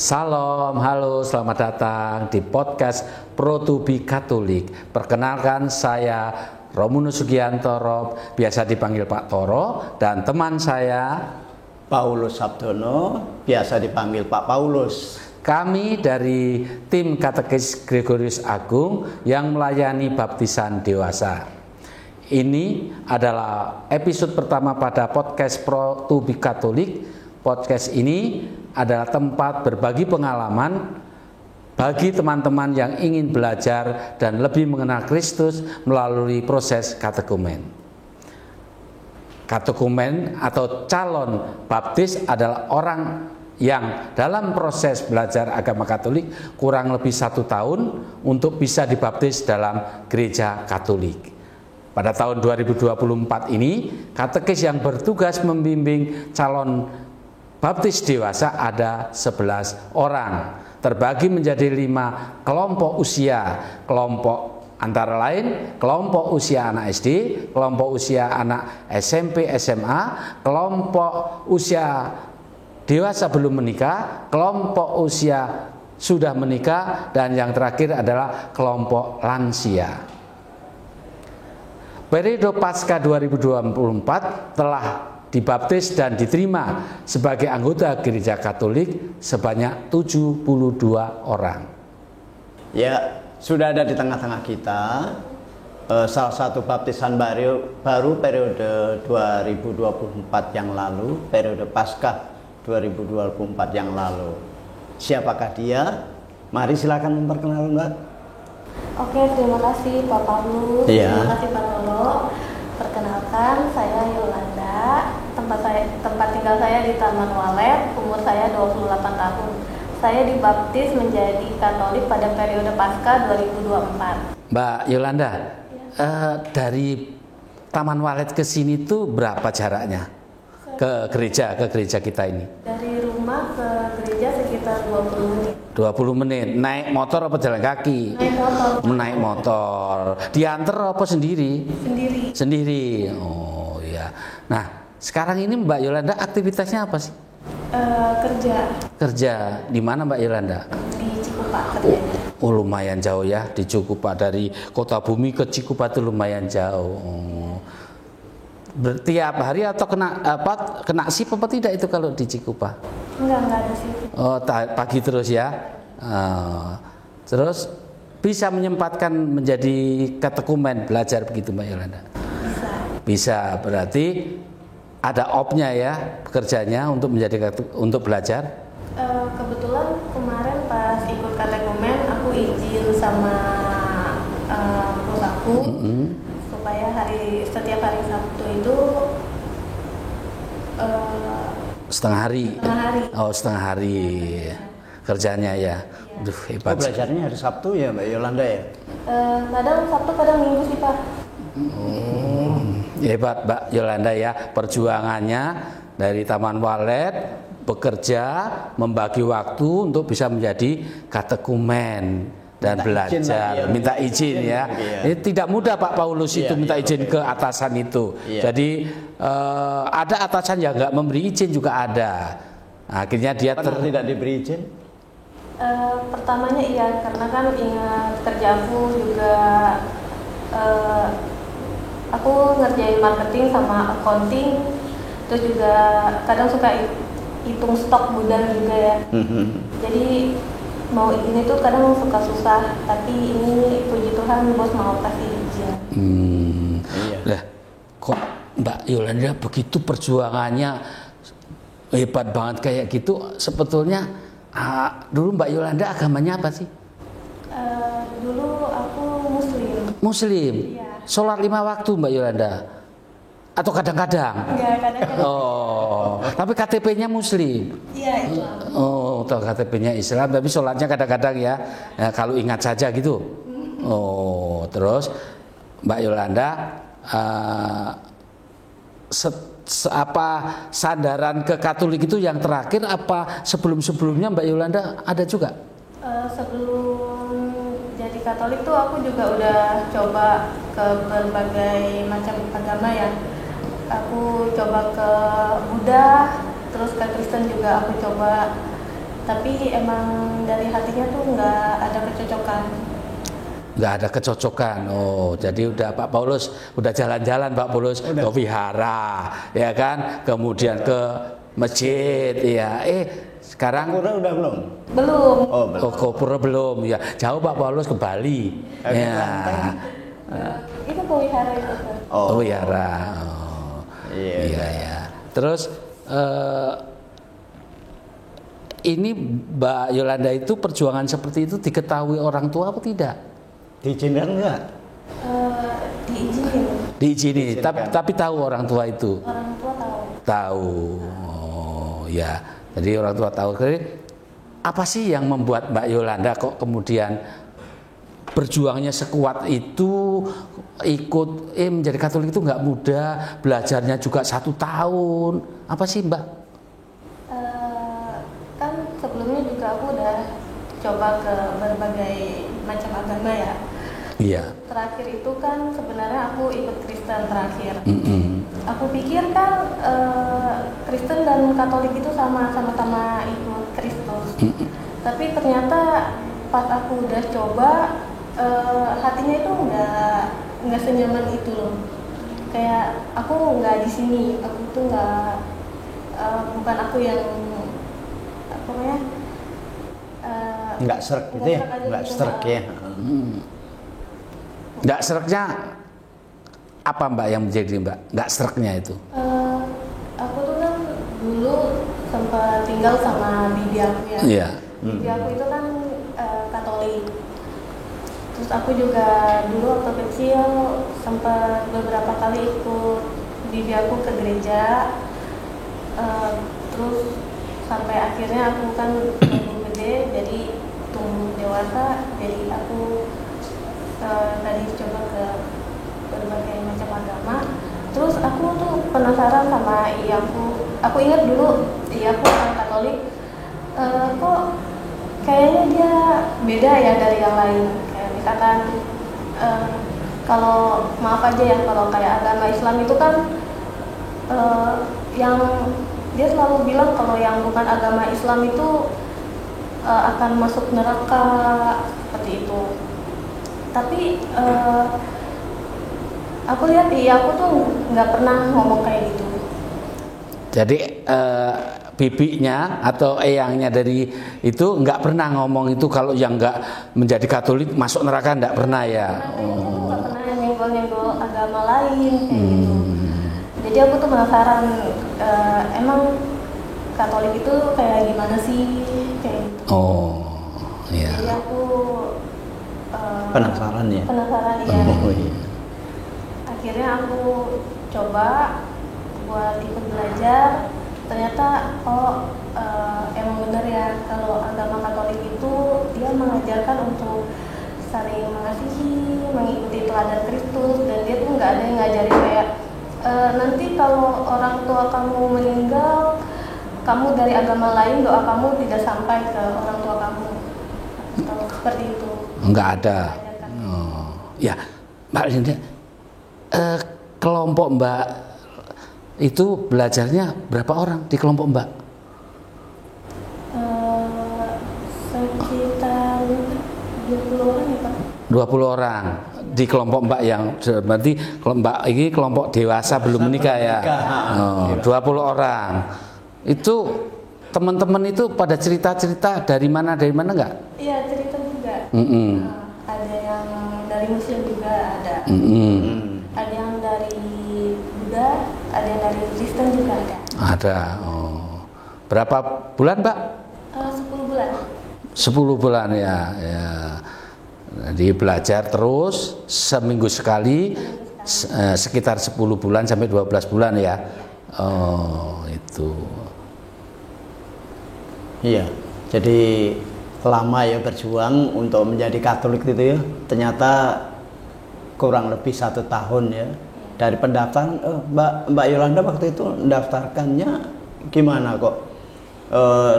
Salam, halo, selamat datang di podcast Pro to be Katolik. Perkenalkan, saya Romunus Sugiantoro, biasa dipanggil Pak Toro, dan teman saya Paulus Sabdono, biasa dipanggil Pak Paulus. Kami dari tim Katekis Gregorius Agung yang melayani baptisan dewasa. Ini adalah episode pertama pada podcast Pro to be Katolik. Podcast ini adalah tempat berbagi pengalaman bagi teman-teman yang ingin belajar dan lebih mengenal Kristus melalui proses katekumen. Katekumen atau calon baptis adalah orang yang dalam proses belajar agama Katolik kurang lebih 1 tahun untuk bisa dibaptis dalam gereja Katolik. Pada tahun 2024 ini, katekis yang bertugas membimbing calon baptis dewasa ada 11 orang, terbagi menjadi 5 kelompok usia. Kelompok antara lain kelompok usia anak SD, kelompok usia anak SMP, SMA, kelompok usia dewasa belum menikah, kelompok usia sudah menikah, dan yang terakhir adalah kelompok lansia. Periode Paskah 2024 telah dibaptis dan diterima sebagai anggota gereja Katolik sebanyak 72 orang. Ya, sudah ada di tengah-tengah kita salah satu baptisan baru periode 2024 yang lalu, periode Paskah 2024 yang lalu. Siapakah dia? Mari silakan memperkenalkan, Mbak. Oke, terima kasih Pak Paulus. Iya. Terima kasih Pak Tolo. Perkenalkan, saya Yolanda. Tempat tinggal saya di Taman Walet. Umur saya 28 tahun. Saya dibaptis menjadi Katolik pada periode Paskah 2024. Mbak Yolanda, dari Taman Walet ke sini tuh berapa jaraknya ke gereja kita ini? Dari rumah ke gereja sekitar 20 menit. 20 menit. Naik motor apa jalan kaki? Naik motor. Naik motor. Diantar apa sendiri? Sendiri. Sendiri. Oh iya. Nah, sekarang ini Mbak Yolanda aktivitasnya apa sih? Kerja Kerja di mana Mbak Yolanda? di Cikupa kerjanya. Oh, lumayan jauh ya, di Cikupa. Dari Kota Bumi ke Cikupa itu lumayan jauh. Tiap hari atau kena sip apa tidak itu kalau di Cikupa? Enggak ada sih. Oh, pagi terus ya. Terus bisa menyempatkan menjadi katekumen, belajar begitu Mbak Yolanda? Bisa, berarti ada opnya ya pekerjaannya untuk belajar. Kebetulan kemarin pas ikut katekumen aku izin sama bos aku supaya setiap hari Sabtu itu Setengah hari. Oh, setengah hari kerjanya ya. Duh, hebat. Belajarnya hari Sabtu ya, Mbak Yolanda ya? kadang Sabtu kadang Minggu sih Pak. Hebat Mbak Yolanda ya, perjuangannya dari Taman Walet bekerja, membagi waktu untuk bisa menjadi katekumen dan belajar, minta izin ya. Ini tidak mudah Pak Paulus itu minta izin ke atasan itu. Jadi ada atasan yang nggak memberi izin juga ada. Akhirnya dia tidak diberi izin. Pertamanya iya, karena kan ingat kerja aku juga aku ngerjain marketing sama accounting, terus juga kadang suka hitung stok gudang juga ya. Jadi mau izin itu kadang suka susah, tapi ini puji Tuhan bos mau kasih izin. Lah, kok Mbak Yolanda begitu perjuangannya hebat banget kayak gitu? Sebetulnya dulu Mbak Yolanda agamanya apa sih? Dulu aku Muslim. Iya. Sholat 5 waktu Mbak Yolanda? Atau kadang-kadang? Enggak, kadang-kadang. Oh, tapi KTP-nya Muslim. Iya, itu. Oh, KTP-nya Islam, tapi sholatnya kadang-kadang ya, kalau ingat saja gitu. Oh, terus Mbak Yolanda apa sandaran ke Katolik itu yang terakhir apa sebelum-sebelumnya Mbak Yolanda ada juga? Sebelum jadi Katolik tuh aku juga udah coba ke berbagai macam agama ya. Aku coba ke Buddha, terus ke Kristen juga aku coba. tapi emang dari hatinya tuh nggak ada kecocokan. Nggak ada kecocokan. Oh, jadi udah Pak Paulus udah jalan-jalan Pak Paulus ke vihara, ya kan? Kemudian ke masjid, ya. Sekarang Pura udah belum? Belum. Oh, belum. ke Pura belum, ya. Jauh Pak Paulus ke Bali. Ya. Itu ke wihara itu Sir. Oh, wihara. Oh. Iya, ya. Terus ini Mbak Yolanda itu perjuangan seperti itu diketahui orang tua apa tidak? Diizinkan enggak? Diizinin. Diizini, tapi tahu orang tua itu. Orang tua tahu. Tahu. Oh, ya. Jadi orang tua tahu. Jadi, apa sih yang membuat Mbak Yolanda kok kemudian berjuangnya sekuat itu, ikut menjadi Katolik itu nggak mudah, belajarnya juga 1 tahun. Apa sih Mbak? Kan sebelumnya juga aku udah coba ke berbagai macam agama ya. Iya. Terakhir itu kan sebenarnya aku ikut Kristen terakhir. Mm-mm. Aku pikir kan Kristen dan Katolik itu sama-sama ikut Kristus. Mm-mm. Tapi ternyata pas aku udah coba hatinya itu nggak senyaman itu loh. Kayak aku nggak di sini, aku tuh bukan aku yang apa namanya Nggak serak gitu ya? Nggak serak ya? Nggak sereknya apa Mbak yang menjadi Mbak? Nggak sereknya itu? Aku tuh kan dulu sempat tinggal sama bibi aku ya. Iya. Bibi aku itu kan Katolik. Terus aku juga dulu waktu kecil sempat beberapa kali ikut bibi aku ke gereja. Terus sampai akhirnya aku kan tumbuh gede, jadi tumbuh dewasa, jadi aku tadi coba ke berbagai macam agama. Terus aku tuh penasaran sama iyaku. Aku ingat dulu iyaku orang Katolik, kok kayaknya dia beda ya dari yang lain. Kayak misalkan kalau maaf aja ya, kalau kayak agama Islam itu kan yang dia selalu bilang kalau yang bukan agama Islam itu akan masuk neraka seperti itu. Tapi aku lihat aku tuh nggak pernah ngomong kayak gitu. Jadi bibinya atau eyangnya dari itu nggak pernah ngomong itu kalau yang nggak menjadi Katolik masuk neraka, nggak pernah ya. Nggak pernah nyenggol-nyenggol agama lain kayak gitu. Jadi aku tuh penasaran emang Katolik itu kayak gimana sih kayak gitu. Oh, iya. Jadi aku Penasaran ya? Penasaran ya. Oh, iya. Akhirnya aku coba buat ikut belajar. Ternyata emang bener ya kalau agama Katolik itu dia mengajarkan untuk saling mengasihi, mengikuti teladan Kristus, dan dia tuh nggak ada yang ngajarin kayak nanti kalau orang tua kamu meninggal, kamu dari agama lain doa kamu tidak sampai ke orang tua kamu. Atau seperti itu. Nggak ada. Oh, ya, Mbak Linda, kelompok Mbak itu belajarnya berapa orang di kelompok Mbak? Sekitar 20 orang ya Pak. 20 orang di kelompok Mbak yang berarti Mbak ini kelompok dewasa belum menikah ya. Oh, 20 orang. Itu teman-teman itu pada cerita-cerita dari mana nggak? Iya, cerita juga. Ada yang dari Muslim juga ada. Ada yang dari Buddha, ada yang dari Kristen juga ada. Ada. Oh. Berapa bulan Mbak? 10 bulan. 10 bulan ya. Jadi belajar terus seminggu sekali sekitar 10 bulan sampai 12 bulan ya. Oh, itu. Iya. Jadi lama ya berjuang untuk menjadi Katolik itu ya. Ternyata kurang lebih 1 tahun ya. Dari pendaftaran Mbak Yolanda waktu itu mendaftarkannya gimana kok?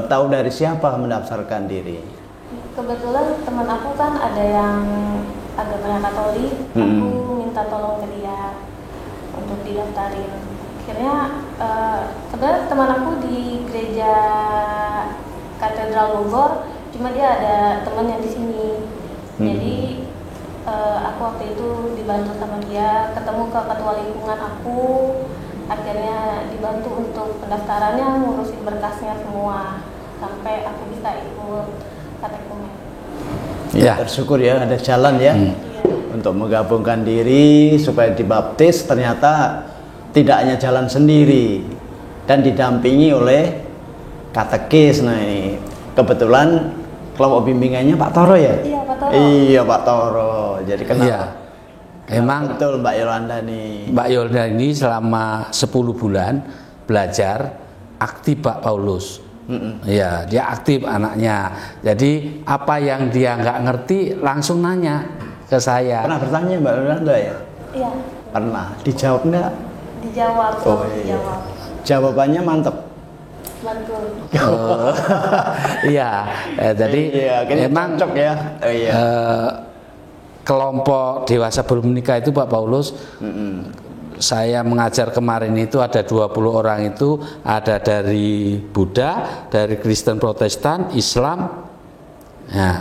Tahu dari siapa mendaftarkan diri? Kebetulan teman aku kan ada yang agamanya Katolik, aku minta tolong ke dia untuk didaftarin. Akhirnya sebenarnya teman aku di gereja katedral Katedral Bogor, cuma dia ada teman yang di sini. Jadi aku waktu itu dibantu sama dia, ketemu ke ketua lingkungan aku, akhirnya dibantu untuk pendaftarannya, ngurusin berkasnya semua, sampai aku bisa ikut katekumen. Ya, bersyukur ya ada jalan ya untuk menggabungkan diri supaya dibaptis. Ternyata tidak hanya jalan sendiri dan didampingi oleh katekis. Nah ini kebetulan kelompok bimbingannya Pak Toro ya? Iya Pak Toro. Iya Pak Toro. Jadi kenapa? Iya. Emang betul Mbak Yolanda nih. Mbak Yolanda ini selama 10 bulan belajar aktif Pak Paulus. Iya, dia aktif anaknya. Jadi apa yang dia nggak ngerti langsung nanya ke saya. Pernah bertanya Mbak Yolanda ya? Iya. Pernah. Dijawab nggak? Dijawab. Oh, iya. Dijawab. Jawabannya mantep. Mantul. Iya, jadi memang cocok ya. kelompok dewasa belum menikah itu Pak Paulus, saya mengajar kemarin itu ada 20 orang, itu ada dari Buddha, dari Kristen Protestan, Islam. Nah,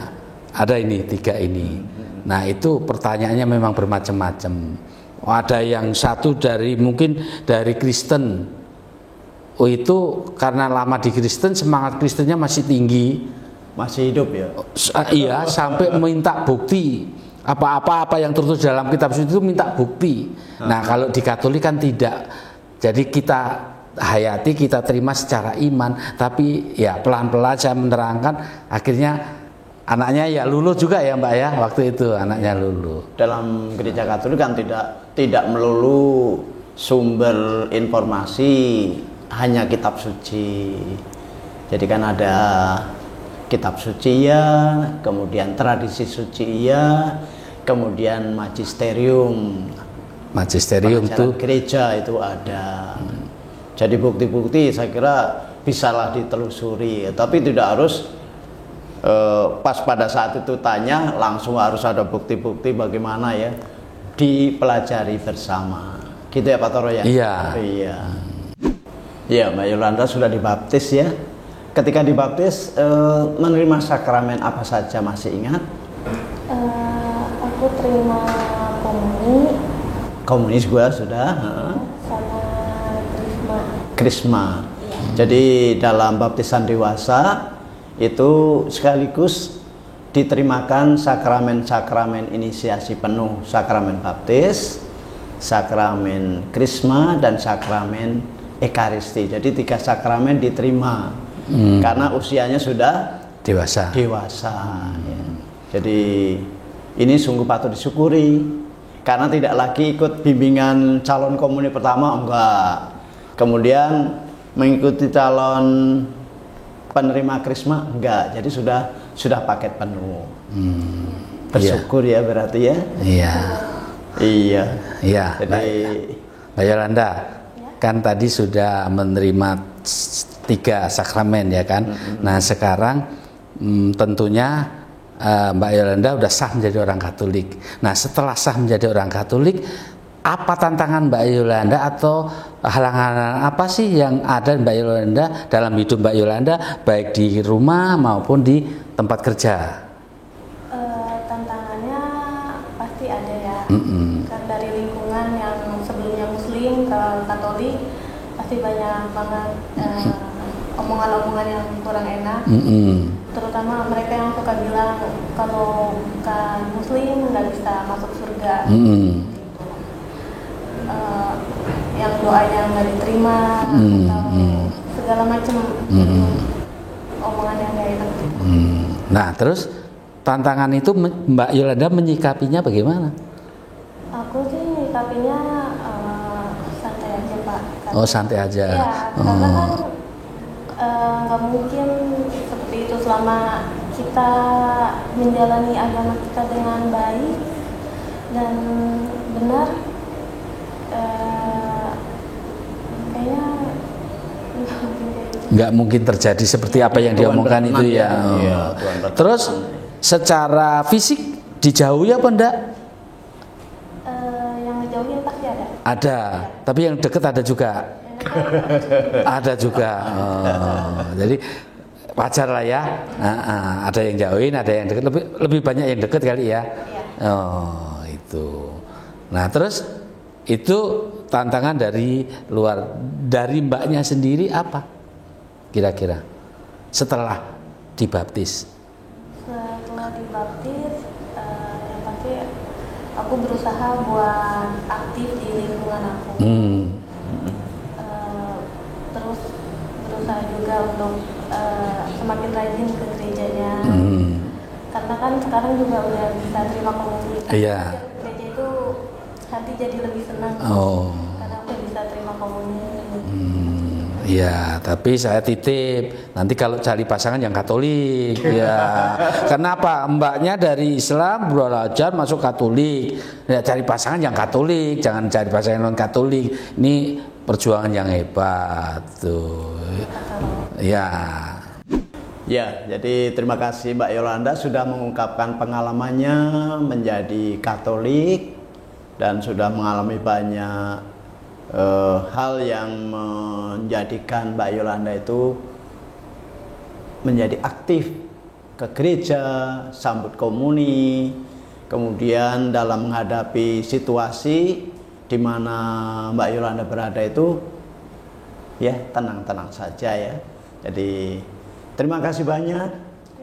ada ini 3 ini. Nah, itu pertanyaannya memang bermacam-macam. Ada yang satu dari mungkin dari Kristen. Oh, itu karena lama di Kristen, semangat Kristennya masih tinggi. Masih hidup ya? Iya, sampai minta bukti. Apa-apa yang tertulis dalam kitab suci itu minta bukti. Nah, kalau di Katolik kan tidak. Jadi kita hayati, kita terima secara iman. Tapi ya pelan-pelan saya menerangkan, akhirnya anaknya ya luluh juga ya Mbak ya, waktu itu anaknya luluh. Dalam gereja Katolik kan tidak melulu sumber informasi hanya kitab suci. Jadi kan ada kitab suci ya, kemudian tradisi suci ya, kemudian magisterium. Magisterium itu gereja itu ada. Jadi bukti-bukti saya kira bisalah ditelusuri, tapi tidak harus pas pada saat itu tanya langsung harus ada bukti-bukti, bagaimana ya, dipelajari bersama. Gitu ya Pak Toro ya? Iya. Iya. Iya, Mbak Yolanda sudah dibaptis ya. Ketika dibaptis menerima sakramen apa saja, masih ingat? Aku terima komuni. Komuni juga sudah. Sama krisma. Krisma. Iya. Jadi dalam baptisan dewasa itu sekaligus diterimakan sakramen-sakramen inisiasi penuh, sakramen baptis, sakramen krisma, dan sakramen ekaristi. Jadi 3 sakramen diterima karena usianya sudah dewasa. Ya. Jadi ini sungguh patut disyukuri karena tidak lagi ikut bimbingan calon komuni pertama, enggak. Kemudian mengikuti calon penerima krisma, enggak. Jadi sudah paket penuh. Bersyukur ya berarti ya. Iya. Iya. Iya. Jadi Mbak Yolanda kan tadi sudah menerima 3 sakramen ya kan. Nah sekarang tentunya Mbak Yolanda udah sah menjadi orang Katolik. Nah setelah sah menjadi orang Katolik, apa tantangan Mbak Yolanda atau halangan apa sih yang ada Mbak Yolanda dalam hidup Mbak Yolanda, baik di rumah maupun di tempat kerja? Tantangannya pasti ada ya. Kan dari lingkungan yang sebelumnya Muslim ke Katolik pasti banyak banget omongan-omongan yang kurang enak. Terutama mereka yang suka bilang kalau bukan Muslim nggak bisa masuk surga. Yang doanya nggak diterima atau segala macam omongan yang nggak enak. Nah terus tantangan itu Mbak Yolanda menyikapinya bagaimana? Aku sih menyikapinya santai aja Pak. Oh santai aja. Ya, karena kan nggak mungkin seperti itu selama kita menjalani agama kita dengan baik dan benar. Kayaknya nggak mungkin terjadi seperti apa yang diomongkan itu ya. Terus secara fisik dijauhi apa enggak? Yang dijauhi pasti ada. Ada, tapi yang dekat ada juga. Ada juga. Jadi wajar lah ya. Ada yang jauhin, ada yang dekat, lebih banyak yang dekat kali ya. Iya. Oh, itu. Nah, terus itu tantangan dari luar. Dari mbaknya sendiri apa? Kira-kira setelah dibaptis. Setelah dibaptis, yang pasti aku berusaha buat aktif di lingkungan aku. Terus berusaha juga untuk semakin rajin ke gerejanya. Karena kan sekarang juga udah bisa terima komuni. Iya. Gereja itu hati jadi lebih senang. Karena aku bisa terima komuni. Ya, tapi saya titip nanti kalau cari pasangan yang Katolik, ya. Kenapa? Mbaknya dari Islam belajar masuk Katolik, ya cari pasangan yang Katolik, jangan cari pasangan non Katolik. Ini perjuangan yang hebat tuh. Ya. Ya, jadi terima kasih Mbak Yolanda sudah mengungkapkan pengalamannya menjadi Katolik dan sudah mengalami banyak hal yang menjadikan Mbak Yolanda itu menjadi aktif ke gereja, sambut komuni, kemudian dalam menghadapi situasi di mana Mbak Yolanda berada itu ya tenang-tenang saja ya. Jadi terima kasih banyak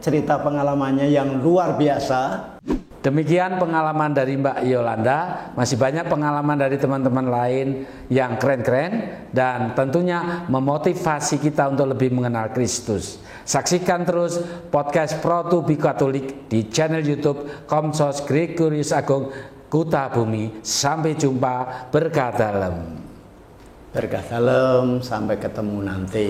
cerita pengalamannya yang luar biasa. Demikian pengalaman dari Mbak Yolanda. Masih banyak pengalaman dari teman-teman lain yang keren-keren dan tentunya memotivasi kita untuk lebih mengenal Kristus. Saksikan terus podcast Pro to be Katolik di channel YouTube Komsos Gregorius Agung Kuta Bumi. Sampai jumpa, berkah dalam. Berkah dalam, sampai ketemu nanti.